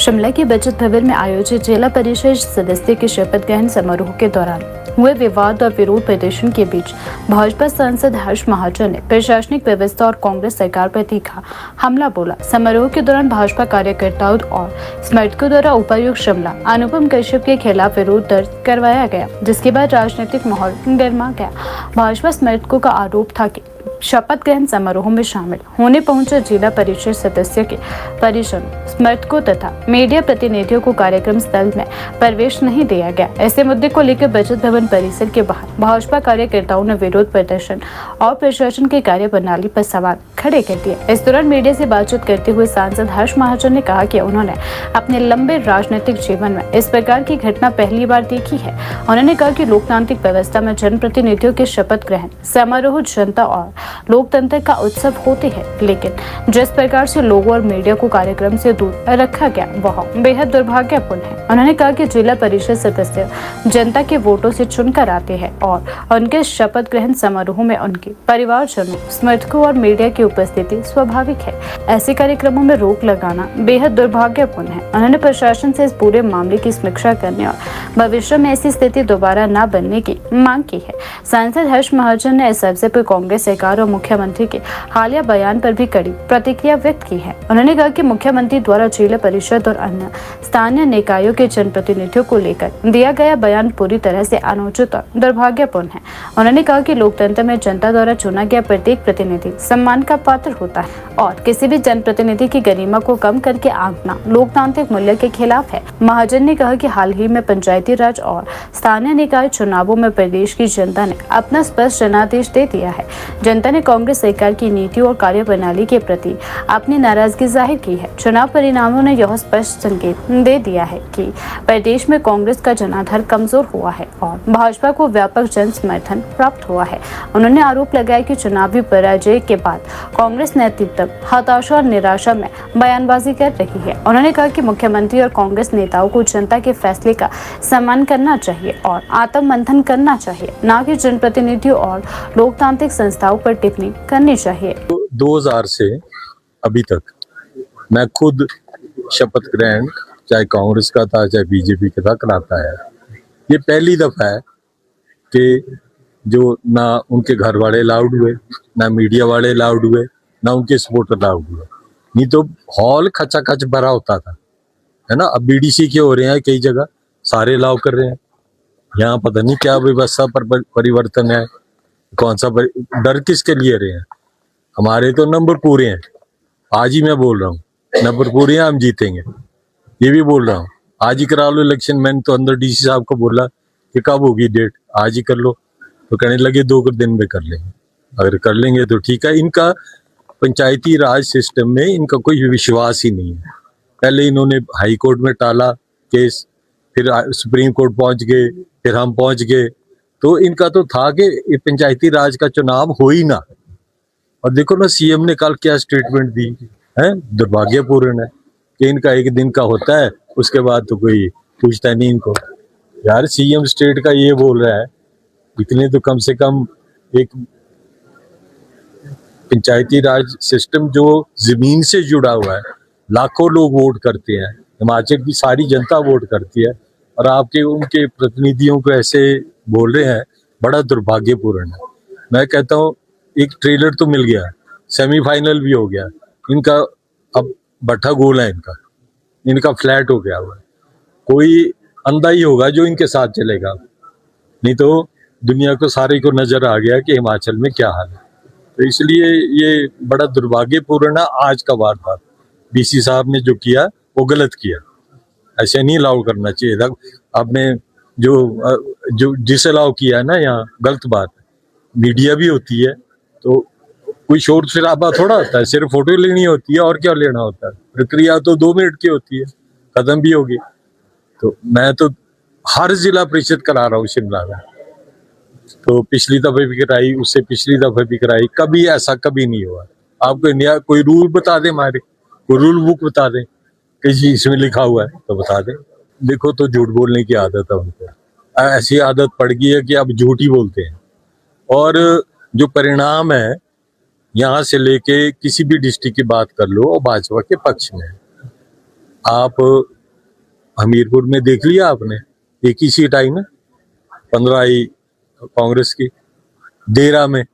शिमला के बचत भवन में आयोजित जिला परिषद सदस्य के शपथ ग्रहण समारोह के दौरान हुए विवाद और विरोध प्रदर्शन के बीच भाजपा सांसद हर्ष महाजन ने प्रशासनिक व्यवस्था और कांग्रेस सरकार पर तीखा हमला बोला। समारोह के दौरान भाजपा कार्यकर्ताओं और समर्थकों द्वारा उपायुक्त शिमला अनुपम कश्यप के खिलाफ विरोध दर्ज करवाया गया, जिसके बाद राजनीतिक माहौल गर्मा गया। भाजपा समर्थकों का आरोप था कि शपथ ग्रहण समारोह में शामिल होने पहुंचे जिला परिषद सदस्य के परिजनों, समर्थकों तथा मीडिया प्रतिनिधियों को कार्यक्रम स्थल में प्रवेश नहीं दिया गया। ऐसे मुद्दे को लेकर बचत भवन परिसर के बाहर भाजपा कार्यकर्ताओं ने विरोध प्रदर्शन और प्रशासन की कार्यप्रणाली पर सवाल खड़े कर दिए। इस दौरान मीडिया से बातचीत करते हुए सांसद हर्ष महाजन ने कहा कि उन्होंने अपने लंबे राजनीतिक जीवन में इस प्रकार की घटना पहली बार देखी है। उन्होंने कहा कि लोकतांत्रिक व्यवस्था में जनप्रतिनिधियों के शपथ ग्रहण समारोह जनता और लोकतंत्र का उत्सव होते हैं, लेकिन जिस प्रकार से लोगों और मीडिया को कार्यक्रम से दूर रखा गया वह बेहद दुर्भाग्यपूर्ण है। उन्होंने कहा कि जिला परिषद सदस्य जनता के वोटों से चुनकर आते हैं और उनके शपथ ग्रहण समारोह में उनके परिवारजनों, समर्थकों और मीडिया की उपस्थिति स्वाभाविक है। ऐसे कार्यक्रमों में रोक लगाना बेहद दुर्भाग्यपूर्ण है। उन्होंने प्रशासन से इस पूरे मामले की समीक्षा करने और भविष्य में ऐसी स्थिति दोबारा न बनने की मांग की है। सांसद हर्ष महाजन ने इस अवसर पर कांग्रेस सरकार और मुख्यमंत्री के हालिया बयान पर भी कड़ी प्रतिक्रिया व्यक्त की है। उन्होंने कहा कि मुख्यमंत्री द्वारा जिला परिषद और अन्य स्थानीय निकायों के जनप्रतिनिधियों को लेकर दिया गया बयान पूरी तरह से अनुचित और दुर्भाग्यपूर्ण है। उन्होंने कहा कि लोकतंत्र में जनता द्वारा चुना गया प्रत्येक प्रतिनिधि सम्मान का पात्र होता है और किसी भी जनप्रतिनिधि की गरिमा को कम करके आंकना लोकतांत्रिक मूल्य के खिलाफ है। महाजन ने कहा कि हाल ही में पंचायती राज और स्थानीय निकाय चुनावों में प्रदेश की जनता ने अपना स्पष्ट जनादेश दे दिया है। जनता ने कांग्रेस सरकार की नीतियों और कार्यप्रणाली के प्रति अपनी नाराजगी जाहिर की है। चुनाव परिणामों ने यह स्पष्ट संकेत दे दिया है कि प्रदेश में कांग्रेस का जनाधार कमजोर हुआ है और भाजपा को व्यापक जन समर्थन प्राप्त हुआ है। उन्होंने आरोप लगाया कि चुनावी पराजय के बाद कांग्रेस नेतृत्व हताशा और निराशा में बयानबाजी कर रही है। उन्होंने कहा कि मुख्यमंत्री और कांग्रेस नेताओं को जनता के फैसले का सम्मान करना चाहिए और आत्म मंथन करना चाहिए, न कि जनप्रतिनिधियों और लोकतांत्रिक संस्थाओं पर टिप्पणी करनी चाहिए। 2000 से अभी तक मैं खुद शपथ ग्रहण चाहे कांग्रेस का था चाहे बीजेपी का था कराता है। ये पहली दफा है कि जो ना उनके घर वाले अलाउड हुए, ना मीडिया वाले अलाउड हुए, ना उनके सपोर्टर अलाउड हुए। नहीं तो हॉल खचाखच भरा होता था, है ना। अब बीडीसी के हो रहे हैं, कई जगह सारे अलाउ कर रहे हैं। यहाँ पता नहीं क्या व्यवस्था पर परिवर्तन है, कौन सा डर किसके लिए रहे हैं। हमारे तो नंबर पूरे हैं, आज ही मैं बोल रहा हूँ नंबर पूरे हैं, हम जीतेंगे। ये भी बोल रहा हूँ आज ही करा लो इलेक्शन। मैंने तो अंदर डीसी साहब को बोला कि कब होगी डेट, आज ही कर लो, तो कहने लगे 2 दिन में कर लेंगे। अगर कर लेंगे तो ठीक है। इनका पंचायती राज सिस्टम में इनका कोई विश्वास ही नहीं है। पहले इन्होंने हाई कोर्ट में टाला केस, फिर सुप्रीम कोर्ट पहुंच गए, फिर हम पहुंच गए। तो इनका तो था कि पंचायती राज का चुनाव हो ही ना। और देखो ना सीएम ने कल क्या स्टेटमेंट दी है, दुर्भाग्यपूर्ण है कि इनका 1 दिन का होता है, उसके बाद तो कोई पूछता नहीं इनको। यार सीएम स्टेट का ये बोल रहा है, इतने तो कम से कम एक पंचायती राज सिस्टम जो जमीन से जुड़ा हुआ है, लाखों लोग वोट करते हैं, हिमाचल की सारी जनता वोट करती है, और आपके उनके प्रतिनिधियों को ऐसे बोल रहे हैं, बड़ा दुर्भाग्यपूर्ण है। मैं कहता हूँ एक ट्रेलर तो मिल गया, सेमीफाइनल भी हो गया, इनका अब बट्ठा गोल है, इनका फ्लैट हो गया हुआ। कोई अंधा ही होगा जो इनके साथ चलेगा, नहीं तो दुनिया को सारे को नजर आ गया कि हिमाचल में क्या हाल है। तो इसलिए ये बड़ा दुर्भाग्यपूर्ण है। आज का वारदात डीसी साहब ने जो किया वो गलत किया, ऐसे नहीं अलाउ करना चाहिए था। आपने जो जिस अलाउ किया है ना, यहाँ गलत बात है। मीडिया भी होती है तो कोई शोर शराबा थोड़ा होता है, सिर्फ फोटो लेनी होती है और क्या लेना होता है। प्रक्रिया तो 2 मिनट की होती है, खत्म भी होगी। तो मैं तो हर जिला परिषद करा रहा हूँ शिमला में, तो पिछली दफे भी कराई, उससे पिछली दफे भी कराई, कभी ऐसा कभी नहीं हुआ। आपको नया कोई रूल बता दे, हमारे कोई रूल बुक बता दे कि इसमें लिखा हुआ है तो बता दे। देखो तो झूठ बोलने की आदत है उनको, ऐसी आदत पड़ गई है कि अब झूठ ही बोलते हैं। और जो परिणाम है यहाँ से लेके किसी भी डिस्ट्रिक्ट की बात कर लो, और भाजपा के पक्ष में आप हमीरपुर में देख लिया आपने, एक ही सीट आई ना, 15 आई कांग्रेस की। देरा में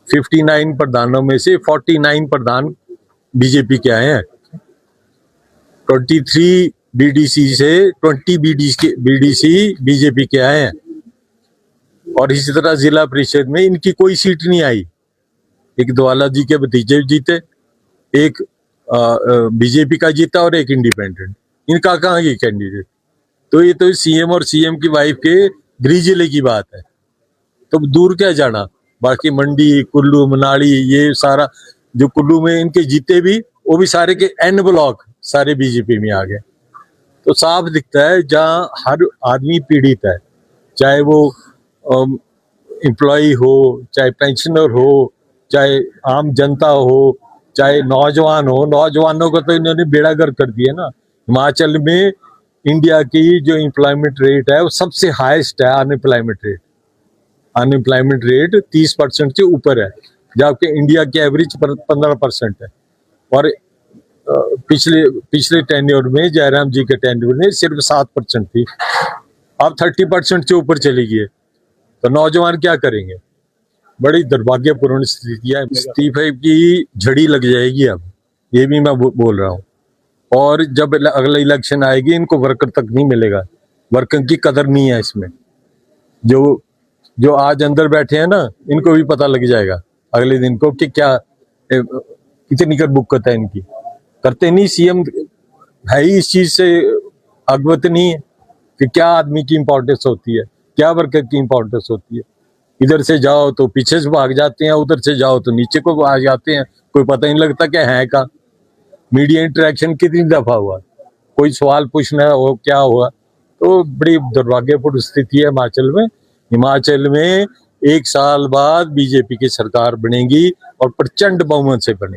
59 प्रधानों में से 49 प्रधान बीजेपी के आए हैं। 23 बीडीसी से 20 बीडीसी बीजेपी के आए हैं। और इसी तरह जिला परिषद में इनकी कोई सीट नहीं आई। एक दवाला जी के भतीजे जीते, एक बीजेपी का जीता और एक इंडिपेंडेंट। इनका कहाँ ये कैंडिडेट? तो ये तो सीएम और सीएम की वाइफ के गृह जिले की बात है, तो दूर क्या जाना। बाकी मंडी, कुल्लू, मनाली, ये सारा जो कुल्लू में इनके जीते भी, वो भी सारे के एन ब्लॉक सारे बीजेपी में आ गए। तो साफ दिखता है जहाँ हर आदमी पीड़ित है, चाहे वो एम्प्लॉय हो, चाहे पेंशनर हो, चाहे आम जनता हो, चाहे नौजवान हो। नौजवानों का तो इन्होंने बेड़ा गर्क कर दिया ना। हिमाचल में इंडिया की जो एम्प्लॉयमेंट रेट है वो सबसे हाईएस्ट है। अनएम्प्लॉयमेंट रेट 30% से ऊपर है, जबकि इंडिया की एवरेज 15% है। और पिछले टेन्योर में, जयराम जी के टेन्योर में सिर्फ 7% थी, अब 30% से ऊपर चली गई है। तो नौजवान क्या करेंगे? बड़ी दुर्भाग्यपूर्ण स्थिति है। इस्तीफे की झड़ी लग जाएगी अब, ये भी मैं बोल रहा हूँ। और जब अगला इलेक्शन आएगी, इनको वर्कर तक नहीं मिलेगा। वर्कर की कदर नहीं है इसमें। जो आज अंदर बैठे हैं ना, इनको भी पता लग जाएगा अगले दिन को कि क्या कितनी बुक्कत है इनकी। करते नहीं, सीएम है ही इस चीज से अवगत नहीं है कि क्या आदमी की इंपॉर्टेंस होती है, क्या वर्कर की इंपॉर्टेंस होती है। इधर से जाओ तो पीछे से भाग जाते हैं, उधर से जाओ तो नीचे को भाग जाते हैं, कोई पता नहीं लगता क्या है का। मीडिया इंटरेक्शन कितनी दफा हुआ, कोई सवाल पूछना हो क्या हुआ। तो बड़ी दुर्भाग्यपूर्ण स्थिति है हिमाचल में 1 साल बाद बीजेपी की सरकार बनेगी और प्रचंड बहुमत से बनेगी।